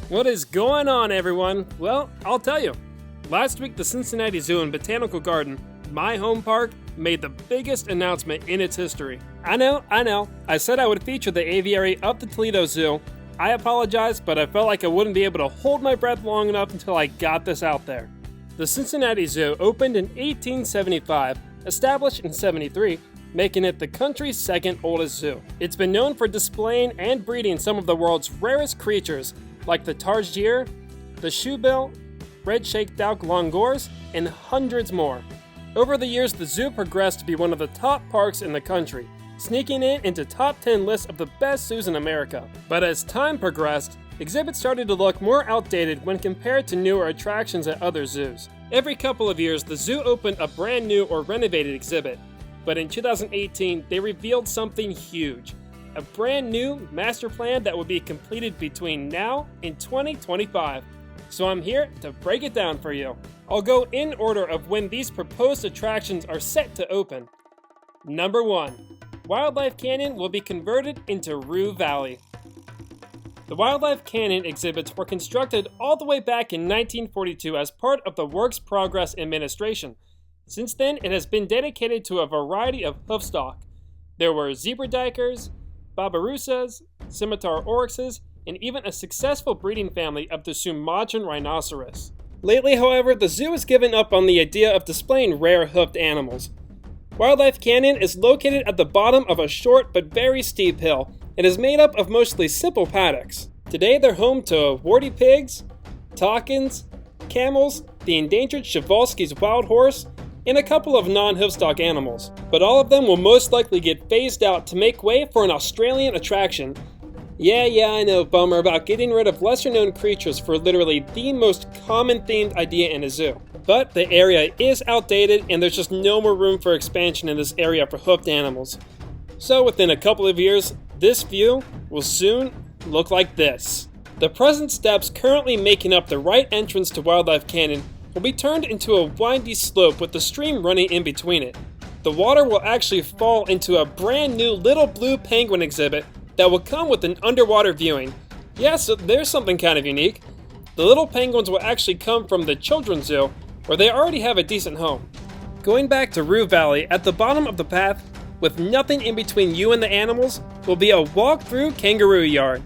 What is going on, everyone? Well, I'll tell you. Last week, the Cincinnati Zoo and Botanical Garden, my home park, made the biggest announcement in its history. I know. I said I would feature the aviary of the Toledo Zoo. I apologize, but I felt like I wouldn't be able to hold my breath long enough until I got this out there. The Cincinnati Zoo opened in 1875, established in 73, making it the country's second oldest zoo. It's been known for displaying and breeding some of the world's rarest creatures, like the tarsier, the shoebill, red-shaped-duck longors, and hundreds more. Over the years, the zoo progressed to be one of the top parks in the country, sneaking in into top 10 lists of the best zoos in America. But as time progressed, exhibits started to look more outdated when compared to newer attractions at other zoos. Every couple of years, the zoo opened a brand new or renovated exhibit, but in 2018, they revealed something huge. A brand new master plan that will be completed between now and 2025. So I'm here to break it down for you. I'll go in order of when these proposed attractions are set to open. Number 1. Wildlife Canton will be converted into Roo Valley. The Wildlife Canton exhibits were constructed all the way back in 1942 as part of the Works Progress Administration. Since then, it has been dedicated to a variety of hoofstock. There were zebra duikers, babirussas, scimitar oryxes, and even a successful breeding family of the Sumatran rhinoceros. Lately, however, the zoo has given up on the idea of displaying rare hoofed animals. Wildlife Canton is located at the bottom of a short but very steep hill and is made up of mostly simple paddocks. Today they're home to warty pigs, takins, camels, the endangered Przewalski's wild horse, and a couple of non-hoofstock animals. But all of them will most likely get phased out to make way for an Australian attraction. Yeah, I know, bummer about getting rid of lesser-known creatures for literally the most common themed idea in a zoo. But the area is outdated and there's just no more room for expansion in this area for hoofed animals. So within a couple of years, this view will soon look like this. The present steps currently making up the right entrance to Wildlife Canton will be turned into a windy slope with the stream running in between it. The water will actually fall into a brand new little blue penguin exhibit that will come with an underwater viewing. Yeah, so there's something kind of unique. The little penguins will actually come from the Children's Zoo, where they already have a decent home. Going back to Roo Valley, at the bottom of the path, with nothing in between you and the animals, will be a walk-through kangaroo yard.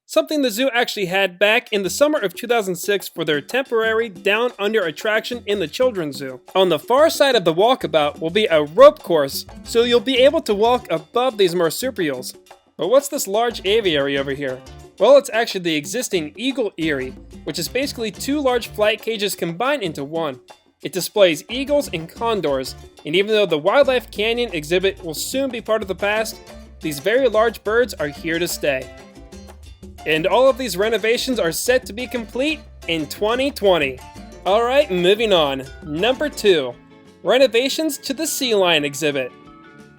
Something the zoo actually had back in the summer of 2006 for their temporary down-under attraction in the Children's Zoo. On the far side of the walkabout will be a rope course, so you'll be able to walk above these marsupials. But what's this large aviary over here? Well, it's actually the existing Eagle Eyrie, which is basically two large flight cages combined into one. It displays eagles and condors, and even though the Wildlife Canton exhibit will soon be part of the past, these very large birds are here to stay. And all of these renovations are set to be complete in 2020. Alright, moving on. Number 2. Renovations to the Sea Lion exhibit.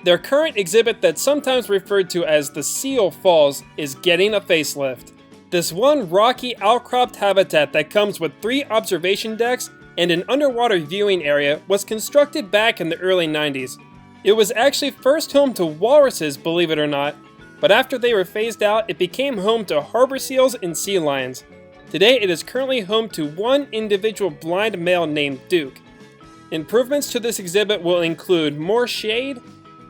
Their current exhibit, that's sometimes referred to as the Seal Falls, is getting a facelift. This one rocky outcropped habitat that comes with 3 observation decks and an underwater viewing area was constructed back in the early 90s. It was actually first home to walruses, believe it or not, but after they were phased out, it became home to harbor seals and sea lions. Today, it is currently home to one individual blind male named Duke. Improvements to this exhibit will include more shade,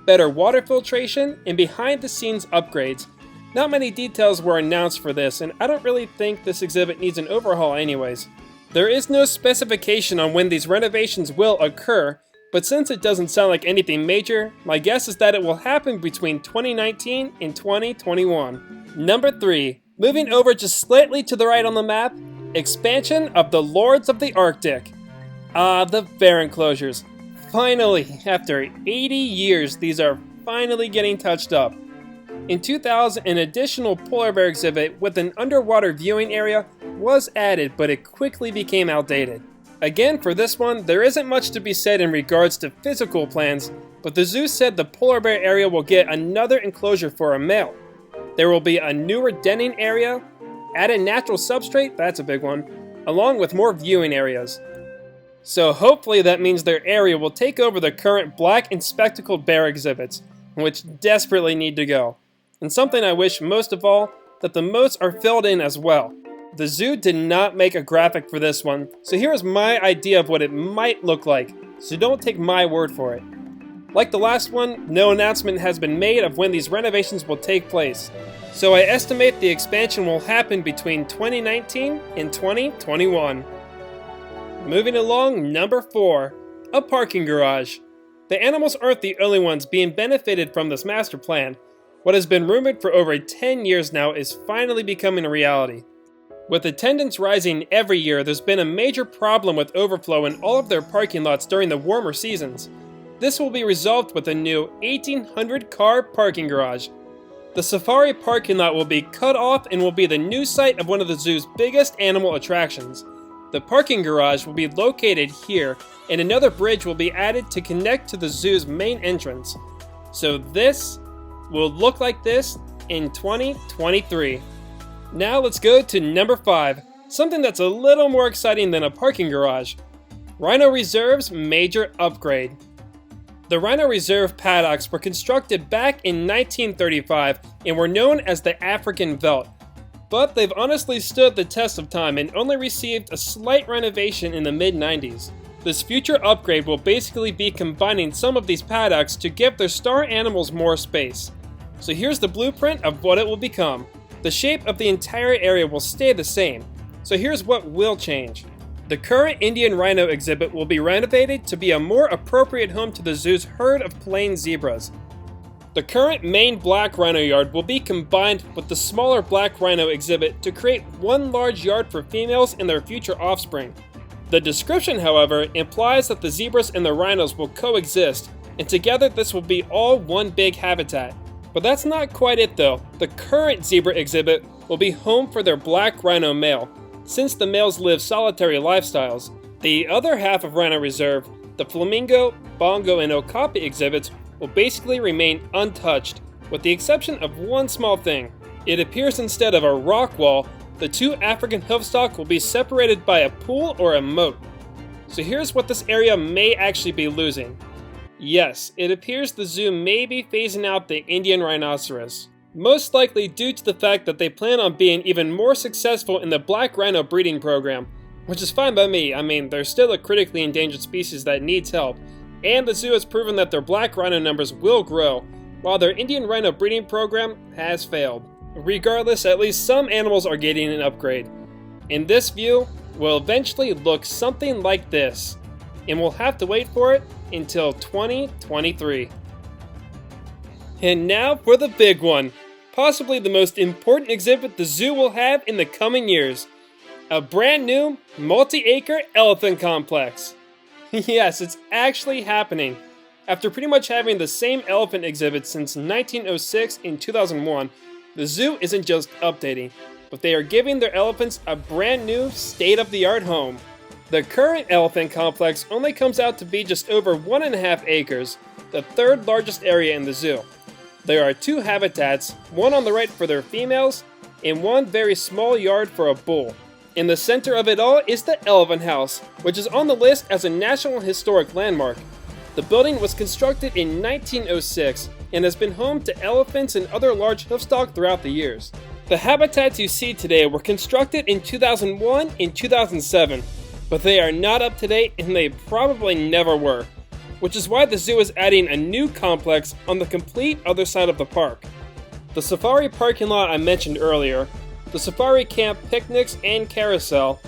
better water filtration, and behind-the-scenes upgrades. Not many details were announced for this, and I don't really think this exhibit needs an overhaul anyways. There is no specification on when these renovations will occur, but since it doesn't sound like anything major, my guess is that it will happen between 2019 and 2021. Number 3. Moving over just slightly to the right on the map, expansion of the Lords of the Arctic. The bear enclosures. Finally, after 80 years, these are finally getting touched up. In 2000, an additional polar bear exhibit with an underwater viewing area was added, but it quickly became outdated. Again, for this one, there isn't much to be said in regards to physical plans, but the zoo said the polar bear area will get another enclosure for a male. There will be a newer denning area, added natural substrate, that's a big one, along with more viewing areas. So hopefully that means their area will take over the current black and spectacled bear exhibits, which desperately need to go. And something I wish most of all, that the moats are filled in as well. The zoo did not make a graphic for this one, so here is my idea of what it might look like, so don't take my word for it. Like the last one, no announcement has been made of when these renovations will take place, so I estimate the expansion will happen between 2019 and 2021. Moving along, number 4, a parking garage. The animals aren't the only ones being benefited from this master plan. What has been rumored for over 10 years now is finally becoming a reality. With attendance rising every year, there's been a major problem with overflow in all of their parking lots during the warmer seasons. This will be resolved with a new 1,800-car parking garage. The safari parking lot will be cut off and will be the new site of one of the zoo's biggest animal attractions. The parking garage will be located here, and another bridge will be added to connect to the zoo's main entrance. So this will look like this in 2023. Now let's go to number 5, something that's a little more exciting than a parking garage. Rhino Reserve's major upgrade. The Rhino Reserve paddocks were constructed back in 1935 and were known as the African Veldt. But they've honestly stood the test of time and only received a slight renovation in the mid-90s. This future upgrade will basically be combining some of these paddocks to give their star animals more space. So here's the blueprint of what it will become. The shape of the entire area will stay the same, so here's what will change. The current Indian rhino exhibit will be renovated to be a more appropriate home to the zoo's herd of plain zebras. The current main black rhino yard will be combined with the smaller black rhino exhibit to create one large yard for females and their future offspring. The description, however, implies that the zebras and the rhinos will coexist, and together this will be all one big habitat. But that's not quite it though. The current zebra exhibit will be home for their black rhino male, since the males live solitary lifestyles. The other half of Rhino Reserve, the flamingo, bongo, and okapi exhibits will basically remain untouched, with the exception of one small thing. It appears instead of a rock wall, the two African hoofstock will be separated by a pool or a moat. So here's what this area may actually be losing. Yes, it appears the zoo may be phasing out the Indian rhinoceros, most likely due to the fact that they plan on being even more successful in the black rhino breeding program, which is fine by me. I mean, they're still a critically endangered species that needs help, and the zoo has proven that their black rhino numbers will grow, while their Indian rhino breeding program has failed. Regardless, at least some animals are getting an upgrade. And this view will eventually look something like this, and we'll have to wait for it until 2023. And now for the big one, possibly the most important exhibit the zoo will have in the coming years. A brand new multi-acre elephant complex. Yes, it's actually happening. After pretty much having the same elephant exhibit since 1906 and 2001, the zoo isn't just updating, but they are giving their elephants a brand new state-of-the-art home. The current elephant complex only comes out to be just over 1.5 acres, the third largest area in the zoo. There are 2 habitats, one on the right for their females, and one very small yard for a bull. In the center of it all is the Elephant House, which is on the list as a National Historic Landmark. The building was constructed in 1906 and has been home to elephants and other large hoofstock throughout the years. The habitats you see today were constructed in 2001 and 2007, but they are not up to date and they probably never were, which is why the zoo is adding a new complex on the complete other side of the park. The safari parking lot I mentioned earlier, the safari camp picnics and carousel,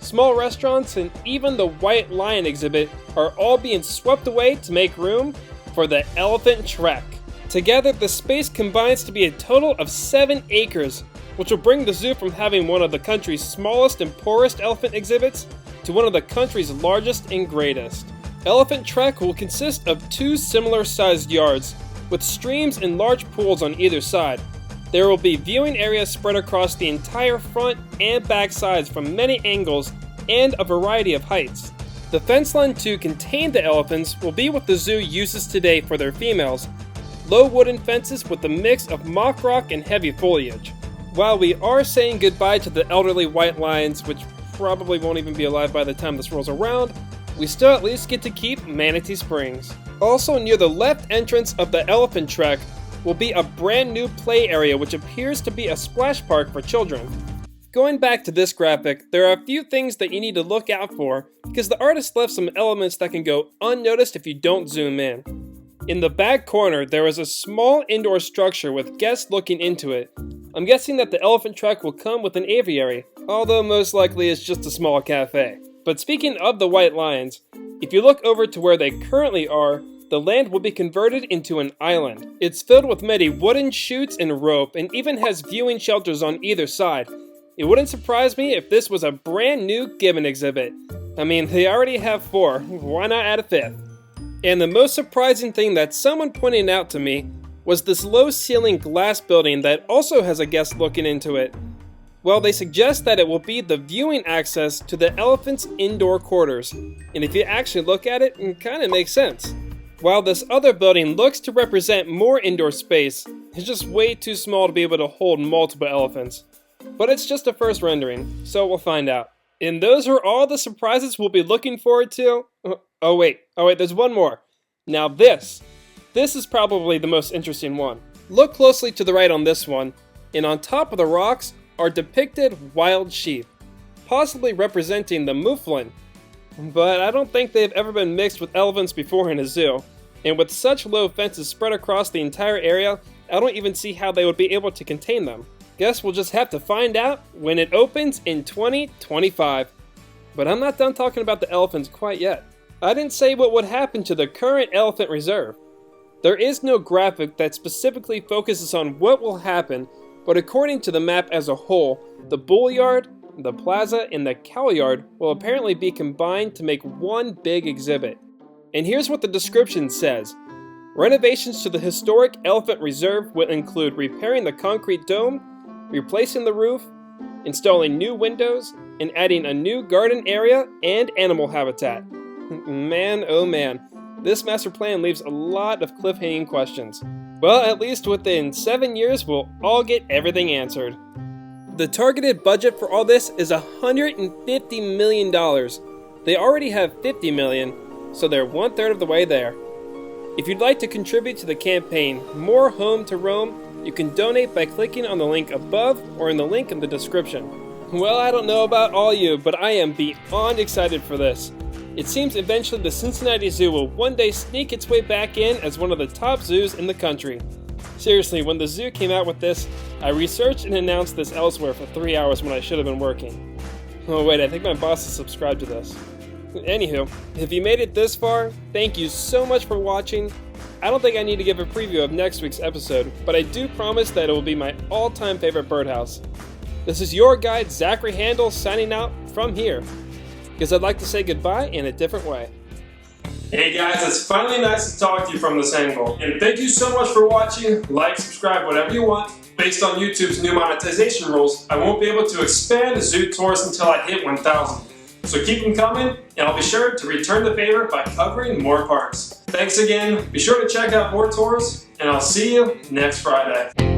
small restaurants, and even the white lion exhibit are all being swept away to make room for the elephant trek. Together, the space combines to be a total of 7 acres, which will bring the zoo from having one of the country's smallest and poorest elephant exhibits to one of the country's largest and greatest. Elephant Trek will consist of 2 similar-sized yards, with streams and large pools on either side. There will be viewing areas spread across the entire front and back sides from many angles and a variety of heights. The fence line to contain the elephants will be what the zoo uses today for their females, low wooden fences with a mix of mock rock and heavy foliage. While we are saying goodbye to the elderly white lions, which probably won't even be alive by the time this rolls around, we still at least get to keep Manatee Springs. Also near the left entrance of the Elephant Trek will be a brand new play area which appears to be a splash park for children. Going back to this graphic, there are a few things that you need to look out for because the artist left some elements that can go unnoticed if you don't zoom in. In the back corner, there is a small indoor structure with guests looking into it. I'm guessing that the elephant track will come with an aviary, although most likely it's just a small cafe. But speaking of the white lions, if you look over to where they currently are, the land will be converted into an island. It's filled with many wooden chutes and rope and even has viewing shelters on either side. It wouldn't surprise me if this was a brand new gibbon exhibit. I mean, they already have 4, why not add a 5th? And the most surprising thing that someone pointed out to me was this low-ceiling glass building that also has a guest looking into it. Well, they suggest that it will be the viewing access to the elephant's indoor quarters. And if you actually look at it, it kind of makes sense. While this other building looks to represent more indoor space, it's just way too small to be able to hold multiple elephants. But it's just a first rendering, so we'll find out. And those are all the surprises we'll be looking forward to. Oh wait, there's one more. Now this is probably the most interesting one. Look closely to the right on this one, and on top of the rocks are depicted wild sheep, possibly representing the mouflon. But I don't think they've ever been mixed with elephants before in a zoo. And with such low fences spread across the entire area, I don't even see how they would be able to contain them. Guess we'll just have to find out when it opens in 2025. But I'm not done talking about the elephants quite yet. I didn't say what would happen to the current elephant reserve. There is no graphic that specifically focuses on what will happen, but according to the map as a whole, the bull yard, the plaza, and the cow yard will apparently be combined to make one big exhibit. And here's what the description says. Renovations to the historic elephant reserve will include repairing the concrete dome, replacing the roof, installing new windows, and adding a new garden area and animal habitat. Man, oh man, this master plan leaves a lot of cliffhanging questions. Well, at least within 7 years, we'll all get everything answered. The targeted budget for all this is $150 million. They already have $50 million, so they're 1/3 of the way there. If you'd like to contribute to the campaign More Home to Roam, you can donate by clicking on the link above or in the link in the description. Well, I don't know about all you, but I am beyond excited for this. It seems eventually the Cincinnati Zoo will one day sneak its way back in as one of the top zoos in the country. Seriously, when the zoo came out with this, I researched and announced this elsewhere for 3 hours when I should have been working. Oh wait, I think my boss is subscribed to this. Anywho, if you made it this far, thank you so much for watching. I don't think I need to give a preview of next week's episode, but I do promise that it will be my all-time favorite birdhouse. This is your guide, Zachary Handel, signing out from here, because I'd like to say goodbye in a different way. Hey guys, it's finally nice to talk to you from this angle. And thank you so much for watching. Like, subscribe, whatever you want. Based on YouTube's new monetization rules, I won't be able to expand zoo tours until I hit 1,000. So keep them coming, and I'll be sure to return the favor by covering more parks. Thanks again, be sure to check out more tours, and I'll see you next Friday.